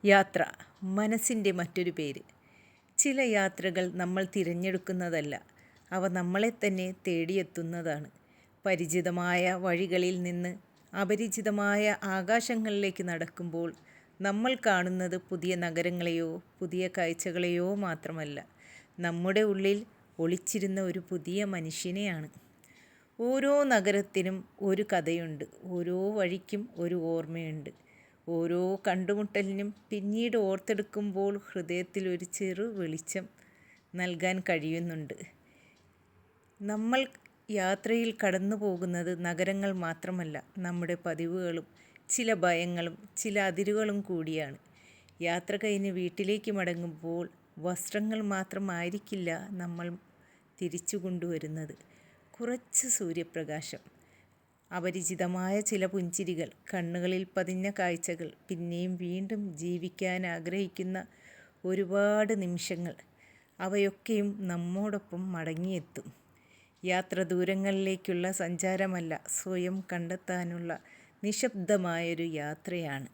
യാത്ര മനസ്സിൻ്റെ മറ്റൊരു പേര്. ചില യാത്രകൾ നമ്മൾ തിരഞ്ഞെടുക്കുന്നതല്ല, അവ നമ്മളെ തന്നെ തേടിയെത്തുന്നതാണ്. പരിചിതമായ വഴികളിൽ നിന്ന് അപരിചിതമായ ആകാശങ്ങളിലേക്ക് നടക്കുമ്പോൾ നമ്മൾ കാണുന്നത് പുതിയ നഗരങ്ങളെയോ പുതിയ കാഴ്ചകളെയോ മാത്രമല്ല, നമ്മുടെ ഉള്ളിൽ ഒളിച്ചിരുന്ന ഒരു പുതിയ മനുഷ്യനെയാണ്. ഓരോ നഗരത്തിനും ഒരു കഥയുണ്ട്, ഓരോ വഴിക്കും ഒരു ഓർമ്മയുണ്ട്. ഓരോ കണ്ടുമുട്ടലിനും പിന്നീട് ഓർത്തെടുക്കുമ്പോൾ ഹൃദയത്തിൽ ഒരു ചെറു വെളിച്ചം നൽകാൻ കഴിയുന്നുണ്ട്. നമ്മൾ യാത്രയിൽ കടന്നു പോകുന്നത് നഗരങ്ങൾ മാത്രമല്ല, നമ്മുടെ പതിവുകളും ചില ഭയങ്ങളും ചില അതിരുകളും കൂടിയാണ്. യാത്ര കഴിഞ്ഞ് വീട്ടിലേക്ക് മടങ്ങുമ്പോൾ വസ്ത്രങ്ങൾ മാത്രമായിരിക്കില്ല നമ്മൾ തിരിച്ചു കൊണ്ടുവരുന്നത്. കുറച്ച് സൂര്യപ്രകാശം, അപരിചിതമായ ചില പുഞ്ചിരികൾ, കണ്ണുകളിൽ പതിഞ്ഞ കാഴ്ചകൾ, പിന്നെയും വീണ്ടും ജീവിക്കാൻ ആഗ്രഹിക്കുന്ന ഒരുപാട് നിമിഷങ്ങൾ, അവയൊക്കെയും നമ്മോടൊപ്പം മടങ്ങിയെത്തും. യാത്ര ദൂരങ്ങളിലേക്കുള്ള സഞ്ചാരമല്ല, സ്വയം കണ്ടെത്താനുള്ള നിശബ്ദമായൊരു യാത്രയാണ്.